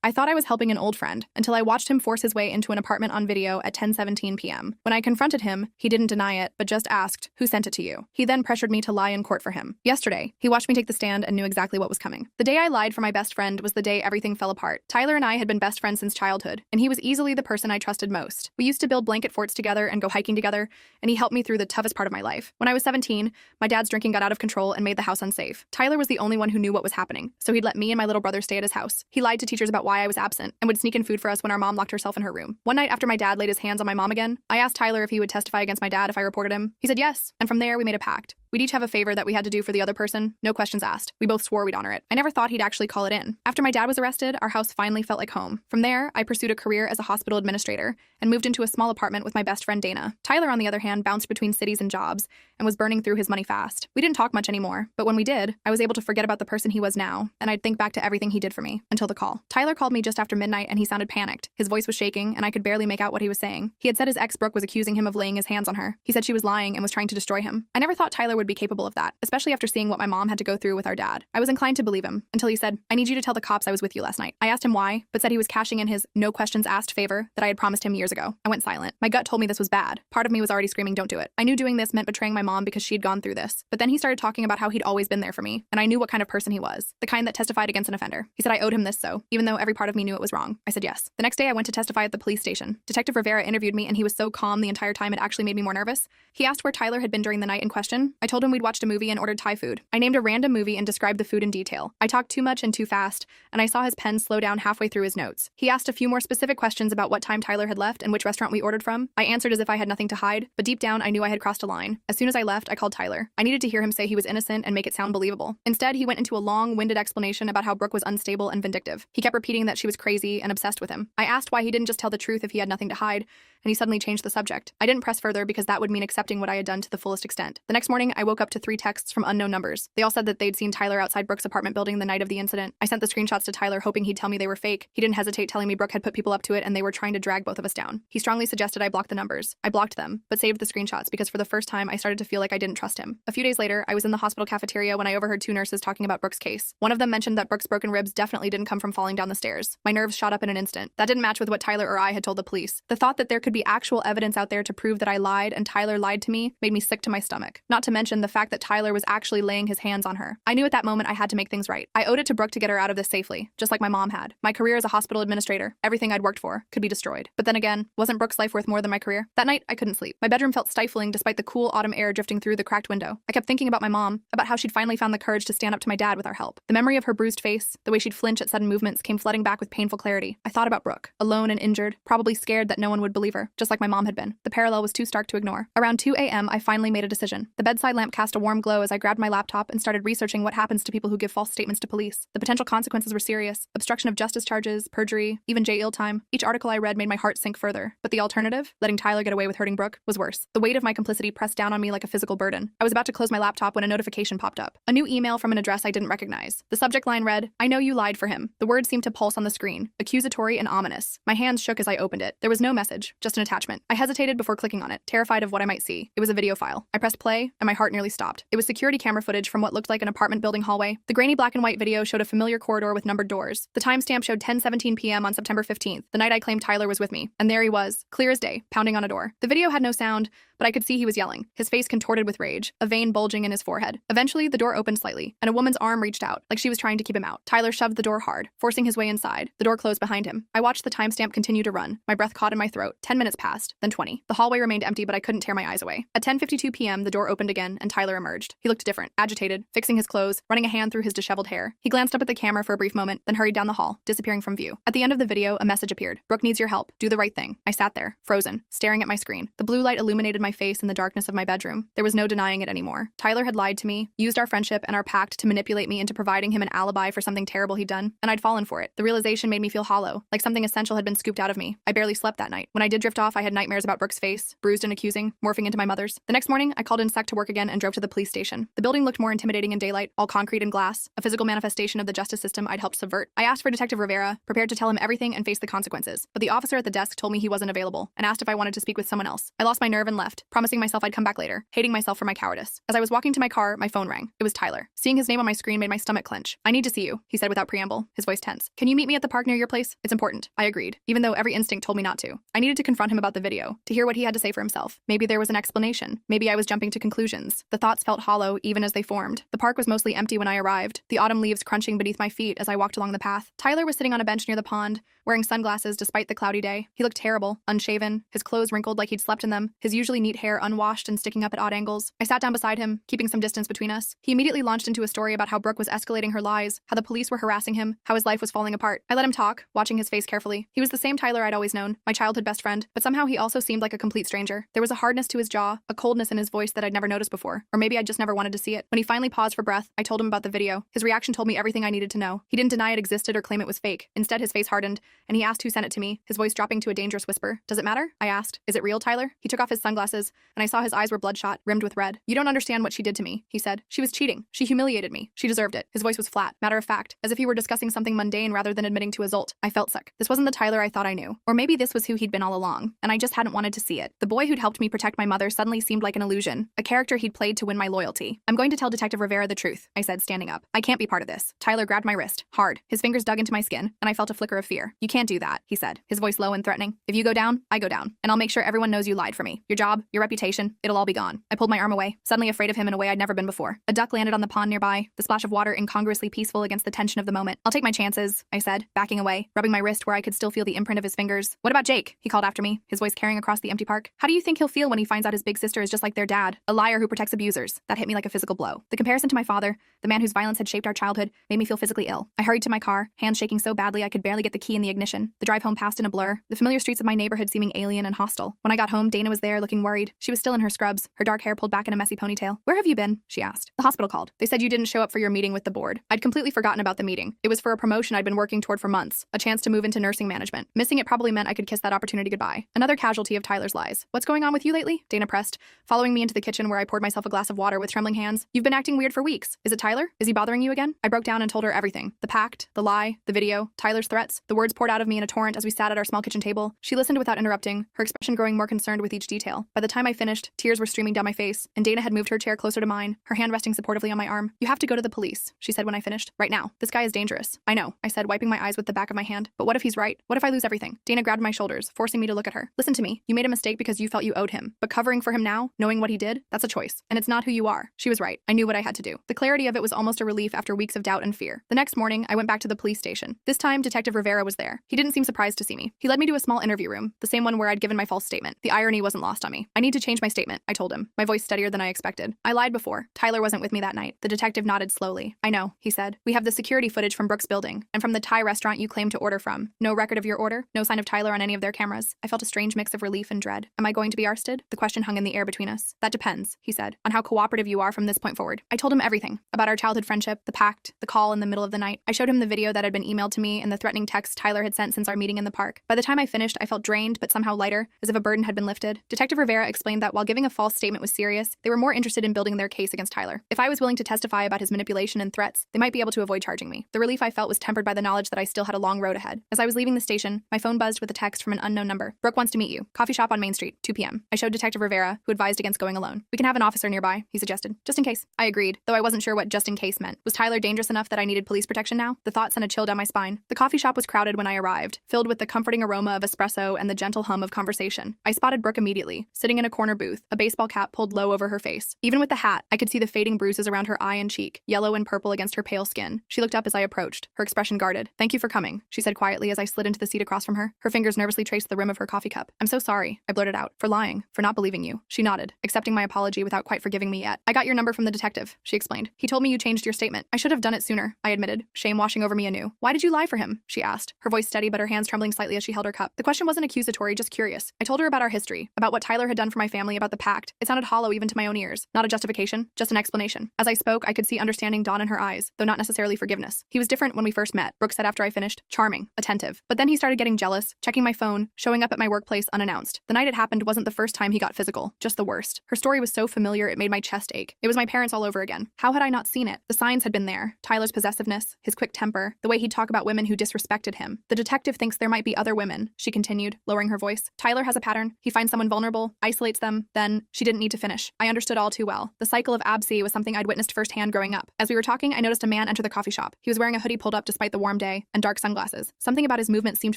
I thought I was helping an old friend until I watched him force his way into an apartment on video at 10:17 p.m. When I confronted him, he didn't deny it, but just asked, "Who sent it to you?" He then pressured me to lie in court for him. Yesterday, he watched me take the stand and knew exactly what was coming. The day I lied for my best friend was the day everything fell apart. Tyler and I had been best friends since childhood, and he was easily the person I trusted most. We used to build blanket forts together and go hiking together, and he helped me through the toughest part of my life. When I was 17, my dad's drinking got out of control and made the house unsafe. Tyler was the only one who knew what was happening, so he'd let me and my little brother stay at his house. He lied to teachers about why I was absent and would sneak in food for us when our mom locked herself in her room. One night after my dad laid his hands on my mom again, I asked Tyler if he would testify against my dad if I reported him. He said yes, and from there we made a pact. We'd each have a favor that we had to do for the other person, no questions asked. We both swore we'd honor it. I never thought he'd actually call it in. After my dad was arrested, our house finally felt like home. From there, I pursued a career as a hospital administrator and moved into a small apartment with my best friend Dana. Tyler, on the other hand, bounced between cities and jobs and was burning through his money fast. We didn't talk much anymore, but when we did, I was able to forget about the person he was now, and I'd think back to everything he did for me until the call. Tyler called me just after midnight and he sounded panicked. His voice was shaking and I could barely make out what he was saying. He had said his ex Brooke was accusing him of laying his hands on her. He said she was lying and was trying to destroy him. I never thought Tyler would be capable of that, especially after seeing what my mom had to go through with our dad. I was inclined to believe him until he said, "I need you to tell the cops I was with you last night." I asked him why, but said he was cashing in his no questions asked favor that I had promised him years ago. I went silent. My gut told me this was bad. Part of me was already screaming, "Don't do it." I knew doing this meant betraying my mom because she'd gone through this. But then he started talking about how he'd always been there for me, and I knew what kind of person he was, the kind that testified against an offender. He said I owed him this, so even though every part of me knew it was wrong, I said yes. The next day I went to testify at the police station. Detective Rivera interviewed me and he was so calm the entire time it actually made me more nervous. He asked where Tyler had been during the night in question. I told him we'd watched a movie and ordered Thai food. I named a random movie and described the food in detail. I talked too much and too fast, and I saw his pen slow down halfway through his notes. He asked a few more specific questions about what time Tyler had left and which restaurant we ordered from. I answered as if I had nothing to hide, but deep down I knew I had crossed a line. As soon as I left, I called Tyler. I needed to hear him say he was innocent and make it sound believable. Instead, he went into a long-winded explanation about how Brooke was unstable and vindictive. He kept repeating that she was crazy and obsessed with him. I asked why he didn't just tell the truth if he had nothing to hide, and he suddenly changed the subject. I didn't press further because that would mean accepting what I had done to the fullest extent. The next morning, I woke up to 3 texts from unknown numbers. They all said that they'd seen Tyler outside Brooke's apartment building the night of the incident. I sent the screenshots to Tyler hoping he'd tell me they were fake. He didn't hesitate telling me Brooke had put people up to it and they were trying to drag both of us down. He strongly suggested I block the numbers. I blocked them, but saved the screenshots because for the first time I started to feel like I didn't trust him. A few days later, I was in the hospital cafeteria when I overheard 2 nurses talking about Brooke's case. One of them mentioned that Brooke's broken ribs definitely didn't come from falling down the stairs. My nerves shot up in an instant. That didn't match with what Tyler or I had told the police. The thought that there could be actual evidence out there to prove that I lied and Tyler lied to me made me sick to my stomach. Not to mention the fact that Tyler was actually laying his hands on her. I knew at that moment I had to make things right. I owed it to Brooke to get her out of this safely, just like my mom had. My career as a hospital administrator, everything I'd worked for, could be destroyed. But then again, wasn't Brooke's life worth more than my career? That night, I couldn't sleep. My bedroom felt stifling despite the cool autumn air drifting through the cracked window. I kept thinking about my mom, about how she'd finally found the courage to stand up to my dad with our help. The memory of her bruised face, the way she'd flinch at sudden movements came flooding back with painful clarity. I thought about Brooke, alone and injured, probably scared that no one would believe her, just like my mom had been. The parallel was too stark to ignore. Around 2 a.m., I finally made a decision. The bedside lamp cast a warm glow as I grabbed my laptop and started researching what happens to people who give false statements to police. The potential consequences were serious: obstruction of justice charges, perjury, even jail time. Each article I read made my heart sink further. But the alternative, letting Tyler get away with hurting Brooke, was worse. The weight of my complicity pressed down on me like a physical burden. I was about to close my laptop when a notification popped up. A new email from an address I didn't recognize. The subject line read, "I know you lied for him." The words seemed to pulse on the screen, accusatory and ominous. My hands shook as I opened it. There was no message, just an attachment. I hesitated before clicking on it, terrified of what I might see. It was a video file. I pressed play, and my heart nearly stopped. It was security camera footage from what looked like an apartment building hallway. The grainy black and white video showed a familiar corridor with numbered doors. The timestamp showed 10:17 p.m. on September 15th, the night I claimed Tyler was with me. And there he was, clear as day, pounding on a door. The video had no sound, but I could see he was yelling, his face contorted with rage, a vein bulging in his forehead. Eventually, the door opened slightly, and a woman's arm reached out, like she was trying to keep him out. Tyler shoved the door hard, forcing his way inside. The door closed behind him. I watched the timestamp continue to run, my breath caught in my throat. 10 minutes passed, then 20. The hallway remained empty, but I couldn't tear my eyes away. At 10:52 p.m., the door opened again, and Tyler emerged. He looked different, agitated, fixing his clothes, running a hand through his disheveled hair. He glanced up at the camera for a brief moment, then hurried down the hall, disappearing from view. At the end of the video, a message appeared. "Brooke needs your help. Do the right thing." I sat there, frozen, staring at my screen. The blue light illuminated my face in the darkness of my bedroom. There was no denying it anymore. Tyler had lied to me, used our friendship and our pact to manipulate me into providing him an alibi for something terrible he'd done, and I'd fallen for it. The realization made me feel hollow, like something essential had been scooped out of me. I barely slept that night. When I did drift shift off, I had nightmares about Brooke's face, bruised and accusing, morphing into my mother's. The next morning, I called in sick to work again and drove to the police station. The building looked more intimidating in daylight, all concrete and glass, a physical manifestation of the justice system I'd helped subvert. I asked for Detective Rivera, prepared to tell him everything and face the consequences, but the officer at the desk told me he wasn't available and asked if I wanted to speak with someone else. I lost my nerve and left, promising myself I'd come back later, hating myself for my cowardice. As I was walking to my car, my phone rang. It was Tyler. Seeing his name on my screen made my stomach clench. "I need to see you," he said without preamble, his voice tense. "Can you meet me at the park near your place? It's important." I agreed, even though every instinct told me not to. I needed to confront him about the video, to hear what he had to say for himself. Maybe there was an explanation. Maybe I was jumping to conclusions. The thoughts felt hollow even as they formed. The park was mostly empty when I arrived, the autumn leaves crunching beneath my feet as I walked along the path. Tyler was sitting on a bench near the pond, wearing sunglasses despite the cloudy day. He looked terrible, unshaven, his clothes wrinkled like he'd slept in them, his usually neat hair unwashed and sticking up at odd angles. I sat down beside him, keeping some distance between us. He immediately launched into a story about how Brooke was escalating her lies, how the police were harassing him, how his life was falling apart. I let him talk, watching his face carefully. He was the same Tyler I'd always known, my childhood best friend, but somehow he also seemed like a complete stranger. There was a hardness to his jaw, a coldness in his voice that I'd never noticed before, or maybe I just never wanted to see it. When he finally paused for breath, I told him about the video. His reaction told me everything I needed to know. He didn't deny it existed or claim it was fake. Instead, his face hardened, and he asked who sent it to me, his voice dropping to a dangerous whisper. "Does it matter?" I asked. "Is it real, Tyler?" He took off his sunglasses, and I saw his eyes were bloodshot, rimmed with red. "You don't understand what she did to me," he said. "She was cheating. She humiliated me. She deserved it." His voice was flat, matter of fact, as if he were discussing something mundane rather than admitting to assault. I felt sick. This wasn't the Tyler I thought I knew. Or maybe this was who he'd been all along, and I just hadn't wanted to see it. The boy who'd helped me protect my mother suddenly seemed like an illusion, a character he'd played to win my loyalty. "I'm going to tell Detective Rivera the truth," I said, standing up. "I can't be part of this." Tyler grabbed my wrist, hard. His fingers dug into my skin, and I felt a flicker of fear. "You can't do that," he said, his voice low and threatening. "If you go down, I go down, and I'll make sure everyone knows you lied for me. Your job, your reputation, it'll all be gone." I pulled my arm away, suddenly afraid of him in a way I'd never been before. A duck landed on the pond nearby, the splash of water incongruously peaceful against the tension of the moment. "I'll take my chances," I said, backing away, rubbing my wrist where I could still feel the imprint of his fingers. "What about Jake?" he called after me, his voice carrying across the empty park. "How do you think he'll feel when he finds out his big sister is just like their dad, a liar who protects abusers?" That hit me like a physical blow. The comparison to my father, the man whose violence had shaped our childhood, made me feel physically ill. I hurried to my car, hands shaking so badly I could barely get the key in the ignition. The drive home passed in a blur, the familiar streets of my neighborhood seeming alien and hostile. When I got home, Dana was there, looking worried. She was still in her scrubs, her dark hair pulled back in a messy ponytail. "Where have you been?" she asked. "The hospital called. They said you didn't show up for your meeting with the board." I'd completely forgotten about the meeting. It was for a promotion I'd been working toward for months, a chance to move into nursing management. Missing it probably meant I could kiss that opportunity goodbye. Another casualty of Tyler's lies. "What's going on with you lately?" Dana pressed, following me into the kitchen where I poured myself a glass of water with trembling hands. "You've been acting weird for weeks. Is it Tyler? Is he bothering you again?" I broke down and told her everything. The pact, the lie, the video, Tyler's threats. The words poured out of me in a torrent as we sat at our small kitchen table. She listened without interrupting, her expression growing more concerned with each detail. By the time I finished, tears were streaming down my face, and Dana had moved her chair closer to mine, her hand resting supportively on my arm. "You have to go to the police," she said when I finished. "Right now. This guy is dangerous." "I know," I said, wiping my eyes with the back of my hand. "But what if he's right? What if I lose everything?" Dana grabbed my shoulders, forcing me to look at her. "Listen to me. You made a mistake because you felt you owed him. But covering for him now, knowing what he did, that's a choice. And it's not who you are." She was right. I knew what I had to do. The clarity of it was almost a relief after weeks of doubt and fear. The next morning, I went back to the police station. This time, Detective Rivera was there. He didn't seem surprised to see me. He led me to a small interview room, the same one where I'd given my false statement. The irony wasn't lost on me. "I need to change my statement," I told him, my voice steadier than I expected. "I lied before. Tyler wasn't with me that night." The detective nodded slowly. "I know," he said. "We have the security footage from Brooke's building, and from the Thai restaurant you claimed to order from. No record of your order, no sign of Tyler on any of their cameras." I felt a strange mix of relief and dread. "Am I going to be arsted?" The question hung in the air between us. "That depends," he said, "on how cooperative you are from this point forward." I told him everything, about our childhood friendship, the pact, the call in the middle of the night. I showed him the video that had been emailed to me and the threatening text Tyler had sent since our meeting in the park. By the time I finished, I felt drained but somehow lighter, as if a burden had been lifted. Detective Rivera explained that while giving a false statement was serious, they were more interested in building their case against Tyler. If I was willing to testify about his manipulation and threats, they might be able to avoid charging me. The relief I felt was tempered by the knowledge that I still had a long road ahead. As I was leaving the station, my phone buzzed with a text from an unknown number. "Brooke wants to meet you. Coffee shop on Main Street, 2 p.m. I showed Detective Rivera, who advised against going alone. "We can have an officer nearby," he suggested, "just in case." I agreed, though I wasn't sure what just in case meant. Was Tyler dangerous enough that I needed police protection now? The thought sent a chill down my spine. The coffee shop was crowded when I arrived, filled with the comforting aroma of espresso and the gentle hum of conversation. I spotted Brooke immediately, sitting in a corner booth, a baseball cap pulled low over her face. Even with the hat, I could see the fading bruises around her eye and cheek, yellow and purple against her pale skin. She looked up as I approached, her expression guarded. "Thank you for coming," she said quietly as I slid into the seat across from her. Her fingers nervously traced the rim of her coffee cup. "I'm so sorry," I blurted out, "for lying, for not believing you." She nodded, accepting my apology without quite forgiving me yet. "I got your number from the detective," she explained. "He told me you changed your statement." "I should have done it sooner," I admitted, shame washing over me anew. "Why did you lie for him?" she asked, her voice steady but her hands trembling slightly as she held her cup. The question wasn't accusatory, just curious. I told her about our history, about what Tyler had done for my family, about the pact. It sounded hollow even to my own ears. Not a justification, just an explanation. As I spoke, I could see understanding dawn in her eyes, though not necessarily forgiveness. "He was different when we first met," Brooke said after I finished. "Charming, attentive. But then he started getting jealous, checking my phone, showing up at my workplace unannounced. The night it happened wasn't the first time he got physical, just the worst. Her story was so familiar it made my chest ache. It was my parents all over again. How had I not seen it? The signs had been there. Tyler's possessiveness, his quick temper, the way he'd talk about women who disrespected him. The detective thinks there might be other women, she continued, lowering her voice. Tyler has a pattern. He finds someone vulnerable, isolates them, then she didn't need to finish. I understood all too well. The cycle of absence was something I'd witnessed firsthand growing up. As we were talking, I noticed a man enter the coffee shop. He was wearing a hoodie pulled up despite the warm day and dark sunglasses. Something about his movement seemed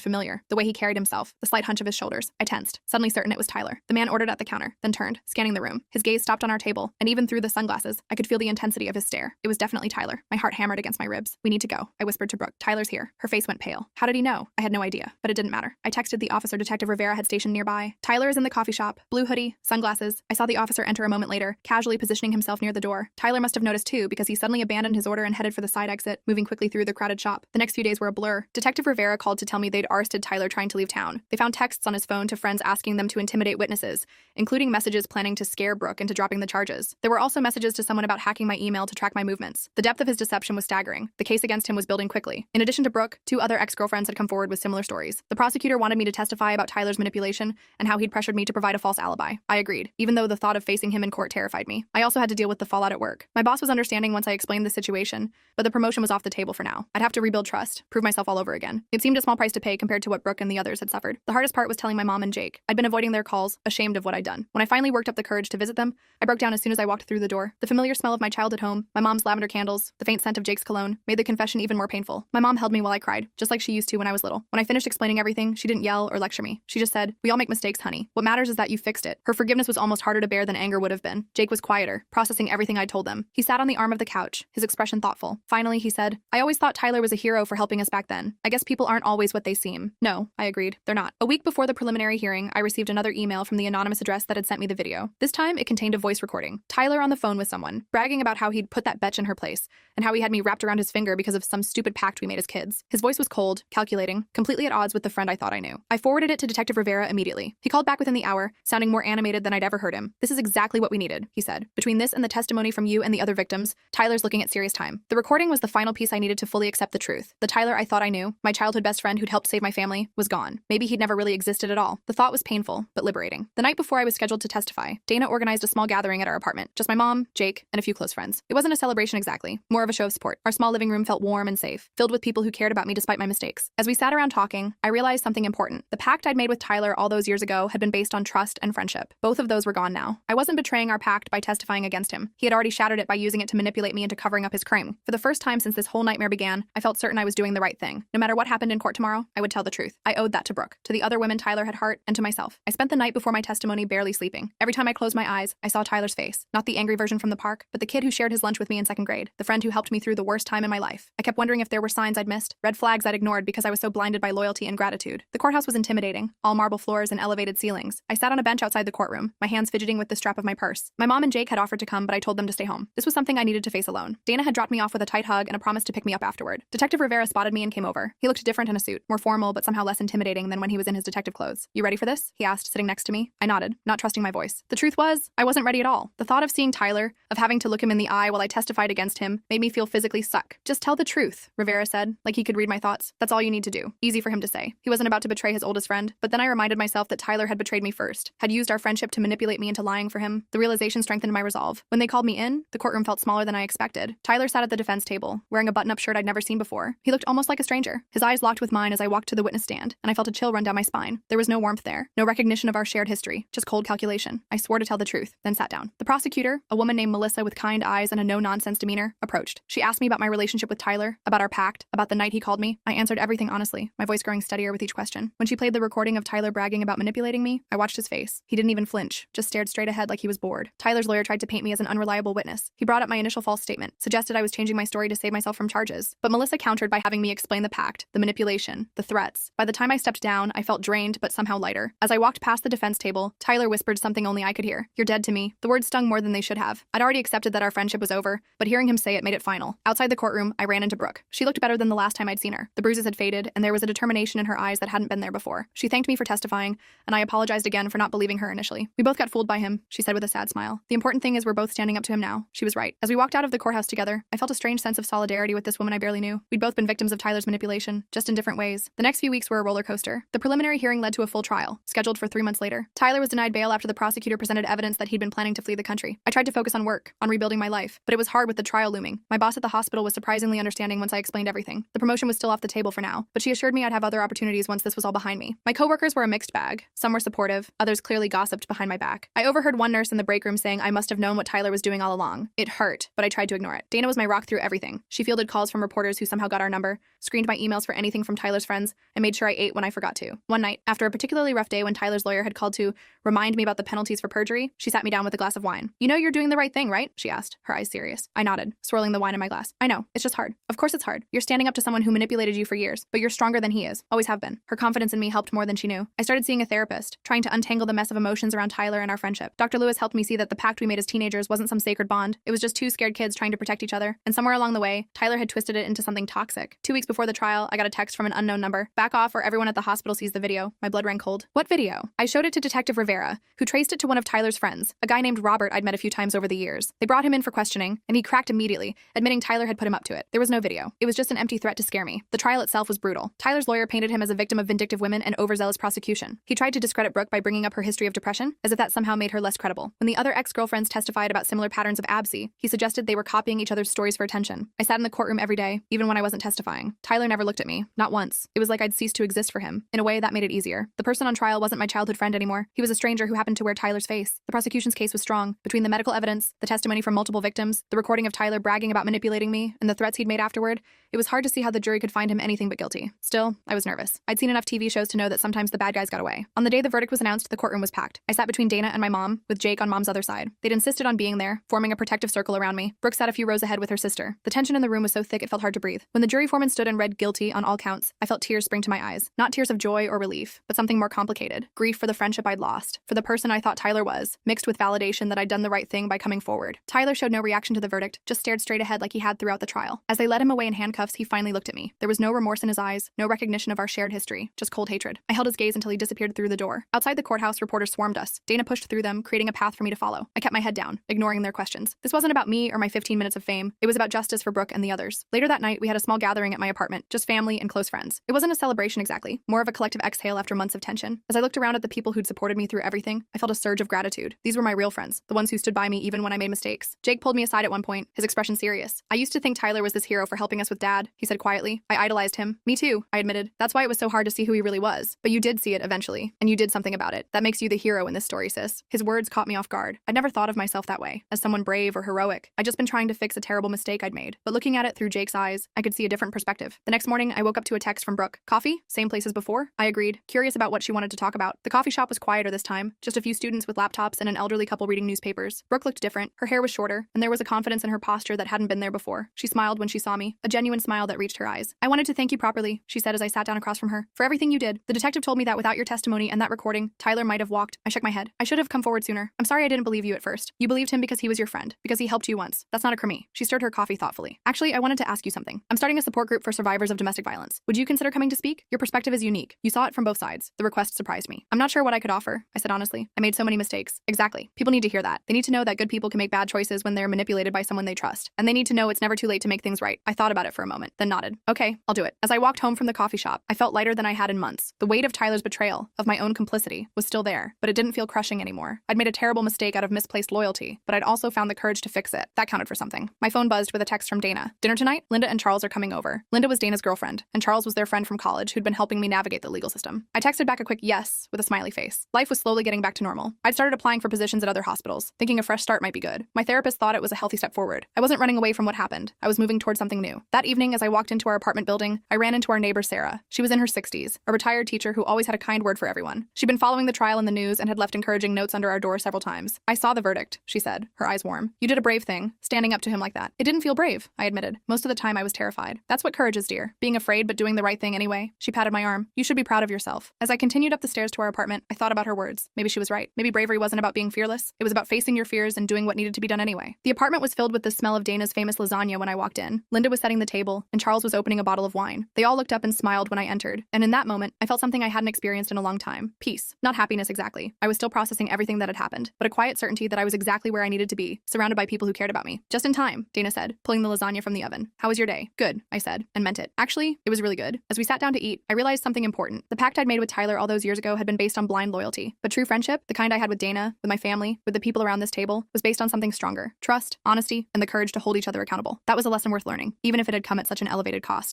familiar, the way he carried himself, the slight hunch of his shoulders. I tensed, suddenly certain it was Tyler. The man ordered at the counter, then turned, scanning the room. His gaze stopped on our table, and even through the sunglasses, I could feel the intensity of his stare. It was definitely Tyler. My heart hammered against my ribs. We need to go, I whispered to Brooke. Tyler's here. Her face went pale. How did he know? I had no idea, but it didn't matter. I texted the officer Detective Rivera had stationed nearby. Tyler is in the coffee shop, blue hoodie, sunglasses. I saw the officer enter a moment later, casually positioning himself near the door. Tyler must have noticed too, because he suddenly abandoned his order and headed for the side exit, moving quickly through the crowded shop. The next few days were a blur. Detective Rivera called to tell me they'd arrested Tyler trying to leave town. They found texts on his phone to friends asking them to intimidate witnesses, including messages planning to scare Brooke into dropping the charges. There were also messages to someone about hacking my email to track my movements. The depth of his deception was staggering. The case against him was building quickly. In addition to Brooke, 2 other ex-girlfriends had come forward with similar stories. The prosecutor wanted me to testify about Tyler's manipulation and how he'd pressured me to provide a false alibi. I agreed, even though the thought of facing him in court terrified me. I also had to deal with the fallout at work. My boss was understanding once I explained the situation, but the promotion was off the table for now. I'd have to rebuild trust, prove myself all over again. It seemed a small price to pay compared to what Brooke and the others had suffered. The hardest part was telling my mom and Jake. I'd been avoiding their calls, ashamed of what I'd done. When I finally worked up the courage to visit them, I broke down as soon as I walked through the door. The familiar smell of my childhood home, my mom's lavender candles, the faint scent of Jake's cologne, made the confession even more painful. My mom held me while I cried, just like she used to when I was little. When I finished explaining everything, she didn't yell or lecture me. She just said, "We all make mistakes, honey. What matters is that you fixed it." Her forgiveness was almost harder to bear than anger would have been. Jake was quieter, processing everything I'd told them. He sat on the arm of the couch, his expression thoughtful. Finally, he said, "I always thought Tyler was a hero for helping us back then. I guess people aren't always what they seem." No, I agreed. They're not. A week before the preliminary hearing, I received another email from the anonymous address that had sent me the video. This time, it contained a voice recording. Tyler on the phone with someone, bragging about how he'd put that betch in her place, and how he had me wrapped around his finger because of some stupid pact we made as kids. His voice was cold, calculating, completely at odds with the friend I thought I knew. I forwarded it to Detective Rivera immediately. He called back within the hour, sounding more animated than I'd ever heard him. "This is exactly what we needed," he said. "Between this and the testimony from you and the other victims, Tyler's looking at serious time." The recording was the final piece I needed to fully accept the truth. The Tyler I thought I knew, my childhood best friend who'd helped save my family, was gone. Maybe he'd never really existed at all. The thought was painful, but liberating. The night before I was scheduled to testify, Dana organized a small gathering at our apartment. Just my mom, Jake, and a few close friends. It wasn't a celebration exactly, more of a show of support. Our small living room felt warm and safe, filled with people who cared about me despite my mistakes. As we sat around talking, I realized something important. The pact I'd made with Tyler all those years ago had been based on trust and friendship. Both of those were gone now. I wasn't betraying our pact by testifying against him. He had already shattered it by using it to manipulate me into covering up his crime. For the first time since this whole nightmare began, I felt certain I was doing the right thing. No matter what happened in court tomorrow, I would tell the truth. I owed that to Brooke, to the other women Tyler had hurt, and to myself. I spent the night before my testimony barely sleeping. Every time I closed my eyes, I saw Tyler's face. Not the angry version from the park, but the kid who shared his lunch with me in second grade, the friend who helped me through the worst time in my life. I kept wondering if there were signs I'd missed, red flags I'd ignored because I was so blinded by loyalty and gratitude. The courthouse was intimidating, all marble floors and elevated ceilings. I sat on a bench outside the courtroom, my hands fidgeting with the strap of my purse. My mom and Jake had offered to come, but I told them to stay home. This was something I needed to face alone. Dana had dropped me off with a tight hug and a promise to pick me up afterward. Detective Rivera spotted me and came over. He looked different in a suit, more formal but somehow less intimidating than when he was in his detective clothes. "You ready for this?" he asked, sitting next to me. I nodded, not trusting my voice. The truth was, I wasn't ready at all. The thought of seeing Tyler, of having to look him in the eye while I testified against him, made me feel physically suck. "Just tell the truth," Rivera said, like he could read my thoughts. "That's all you need to do." Easy for him to say. He wasn't about to betray his oldest friend, but then I reminded myself that Tyler had betrayed me first, had used our friendship to manipulate me into lying for him. The realization strengthened my resolve. When they called me in, the courtroom felt smaller than I expected. Tyler sat at the defense table, wearing a button-up shirt I'd never seen before. He looked almost like a stranger. His eyes locked with mine as I walked to the witness stand, and I felt a chill run down my spine. There was no warmth there, no recognition of our shared history, just cold calculation. I swore to tell the truth, then sat down. The prosecutor, a woman named Melissa with kind eyes and a no-nonsense demeanor, approached. She asked me about my relationship with Tyler, about our pact, about the night he called me. I answered everything honestly, my voice growing steadier with each question. When she played the recording of Tyler bragging about manipulating me, I watched his face. He didn't even flinch, just stared straight ahead like he was bored. Tyler's lawyer tried to paint me as an unreliable witness. He brought up my initial false statement, suggested I was changing my story to save myself from charges. But Melissa countered by having me explain the pact, the manipulation, the threats. By the time I stepped down, I felt drained but somehow lighter. As I walked past the defense table, Tyler whispered something only I could hear. "You're dead to me." The words stung more than they should have. I'd already accepted that our friendship was over, but hearing him say it made it final. Outside the courtroom, I ran into Brooke. She looked better than the last time I'd seen her. The bruises had faded, and there was a determination in her eyes that hadn't been there before. She thanked me for testifying, and I apologized again for not believing her initially. "We both got fooled by him," she said with a sad smile. "The important thing is we're both standing up to him now." She was right. As we walked out of the courthouse together, I felt a strange sense of solidarity with this woman I barely knew. We'd both been victims of Tyler's manipulation, just in different ways. The next few weeks were a roller coaster. The preliminary hearing led to a full trial, scheduled for 3 months later. Tyler was denied bail after the prosecutor presented evidence that he'd been planning to flee the country. I tried to focus on work, on rebuilding my life, but it was hard with the trial looming. My boss at the hospital was surprisingly understanding once I explained everything. The promotion was still off the table for now, but she assured me I'd have other opportunities once this was all behind me. My coworkers were a mixed bag. Some were supportive, others clearly gossiped behind my back. I overheard one nurse in the break room saying I must have known what Tyler was doing all along. It hurt, but I tried to ignore it. Dana was my rock through everything. She fielded calls from reporters who somehow got our number, screened my emails for anything from Tyler's friends, and made sure I ate when I forgot to. One night, after a particularly rough day when Tyler's lawyer had called to remind me about the penalties for perjury, she sat me down with a glass of wine. "You know you're doing the right thing, right?" she asked, her eyes serious. I nodded, swirling the wine in my glass. "I know, it's just hard. Of course it's hard. You're standing up to someone who manipulated you for years, but you're stronger than he is. Always have been." Her confidence in me helped more than she knew. I started seeing a therapist, trying to untangle the mess of emotions around Tyler and our friendship. Dr. Lewis helped me see that the pact we made as teenagers wasn't some sacred bond. It was just two scared kids trying to protect each other, and somewhere along the way, Tyler had twisted it into something toxic. 2 weeks before the trial, I got a text from an unknown number. "Back off or everyone at the hospital sees the video." My blood ran cold. "What video?" I showed it to Detective Rivera, who traced it to one of Tyler's friends, a guy named Robert I'd met a few times over the years. They brought him in for questioning, and he cracked immediately, admitting Tyler had put him up to it. There was no video. It was just an empty threat to scare me. The trial itself was brutal. Tyler's lawyer painted him as a victim of vindictive women and overzealous prosecution. He tried to discredit Brooke by bringing up her history of depression, as if that somehow made her less credible. When the other ex-girlfriends testified about similar patterns of absence, he suggested they were copying each other's stories for attention. I sat in the courtroom every day, even when I wasn't testifying. Tyler never looked at me, not once. It was like I'd ceased to exist for him. In a way, that made it easier. The person on trial wasn't my childhood friend anymore. He was a stranger who happened to wear Tyler's face. The prosecution's case was strong. Between the medical evidence, the testimony from multiple victims, the recording of Tyler bragging about manipulating me, and the threats he'd made afterward, it was hard to see how the jury could find him anything but guilty. Still, I was nervous. I'd seen enough TV shows to know that sometimes the bad guys got away. On the day the verdict was announced, the courtroom was packed. I sat between Dana and my mom, with Jake on mom's other side. They'd insisted on being there, forming a protective circle around me. Brooke sat a few rows ahead with her sister. The tension in the room was so thick it felt hard to breathe. When the jury foreman stood and read guilty on all counts, I felt tears spring to my eyes. Not tears of joy or relief, but something more complicated. Grief for the friendship I'd lost, for the person I thought Tyler was, mixed with validation that I'd done the right thing by coming forward. Tyler showed no reaction to the verdict, just stared straight ahead like he had throughout the trial. As they led him away in handcuffs, he finally looked at me. There was no remorse in his eyes, no recognition of our shared history, just cold hatred. I held his gaze until he disappeared through the door. Outside the courthouse, reporters swarmed us. Dana pushed through them, creating a path for me to follow. I kept my head down, ignoring their questions. This wasn't about me or my 15 minutes of fame. It was about justice for Brooke and the others. Later that night, we had a small gathering at my apartment, just family and close friends. It wasn't a celebration exactly, more of a collective exhale after months of tension. As I looked around at the people who'd supported me through everything, I felt a surge of gratitude. These were my real friends, the ones who stood by me even when I made mistakes. Jake pulled me aside at one point, his expression serious. "I used to think Tyler was this hero for helping us with Dad," he said quietly. "I idolized him." "Me too," I admitted. "That's why it was so hard to see who he really was. But you did see it eventually, and you did something about it. That makes you the hero in this story, sis." His words caught me off guard. I'd never thought of myself that way, as someone brave or heroic. I'd just been trying to fix a terrible mistake I'd made. But looking at it through Jake's eyes, I could see a different perspective. The next morning, I woke up to a text from Brooke. "Coffee? Same place as before?" I agreed, curious about what she wanted to talk about. The coffee shop was quieter this time, just a few students with laptops and an elderly couple reading newspapers. Brooke looked different. Her hair was shorter, and there was a confidence in her posture that hadn't been there before. She smiled when she saw me, a genuine smile that reached her eyes. "I wanted to thank you properly," she said as I sat down across from her, "for everything you did. The detective told me that without your testimony and that recording, Tyler might have walked." I shook my head. "I should have come forward sooner. I'm sorry I didn't believe you at first. You believed him because he was your friend, because he helped you once. That's not a crime." She stirred her coffee thoughtfully. "Actually, I wanted to ask you something. I'm starting a support group for survivors of domestic violence. Would you consider coming to speak? Your perspective is unique. You saw it from both sides." The request surprised me. "I'm not sure what I could offer," I said honestly. "I made so many mistakes." "Exactly. People need to hear that. They need to know that good people can make bad choices when they're manipulated by someone they trust. And they need to know it's never too late to make things right." I thought about it for a moment, then nodded. "Okay, I'll do it." As I walked home from the coffee shop, I felt lighter than I had in months. The weight of Tyler's betrayal, of my own complicity, was still there, but it didn't feel crushing anymore. I'd made a terrible mistake out of misplaced loyalty, but I'd also found the courage to fix it. That counted for something. My phone buzzed with a text from Dana. "Dinner tonight? Linda and Charles are coming over." Linda was Dana's girlfriend, and Charles was their friend from college who'd been helping me navigate the legal system. I texted back a quick yes with a smiley face. Life was slowly getting back to normal. I'd started applying for positions at other hospitals, thinking a fresh start might be good. My therapist thought it was a healthy step forward. I wasn't running away from what happened. I was moving towards something new. That evening, as I walked into our apartment building, I ran into our neighbor Sarah. She was in her 60s, a retired teacher who always had a kind word for everyone. She'd been following the trial in the news and had left encouraging notes under our door several times. "I saw the verdict," she said, her eyes warm. "You did a brave thing, standing up to him like that." "It didn't feel brave," I admitted. "Most of the time I was terrified. That's what courage is, dear. Being afraid but doing the right thing anyway." She patted my arm. "You should be proud of yourself." As I continued up the stairs to our apartment, I thought about her words. Maybe she was right. Maybe bravery wasn't about being fearless. It was about facing your fears and doing what needed to be done anyway. The apartment was filled with the smell of Dana's famous lasagna when I walked in. Linda was setting the table table, and Charles was opening a bottle of wine. They all looked up and smiled when I entered, and in that moment, I felt something I hadn't experienced in a long time. Peace. Not happiness exactly. I was still processing everything that had happened, but a quiet certainty that I was exactly where I needed to be, surrounded by people who cared about me. Just in time, Dana said, pulling the lasagna from the oven. How was your day? Good, I said, and meant it. Actually, it was really good. As we sat down to eat, I realized something important. The pact I'd made with Tyler all those years ago had been based on blind loyalty, but true friendship, the kind I had with Dana, with my family, with the people around this table, was based on something stronger: trust, honesty, and the courage to hold each other accountable. That was a lesson worth learning, even if it had come at such an elevated cost.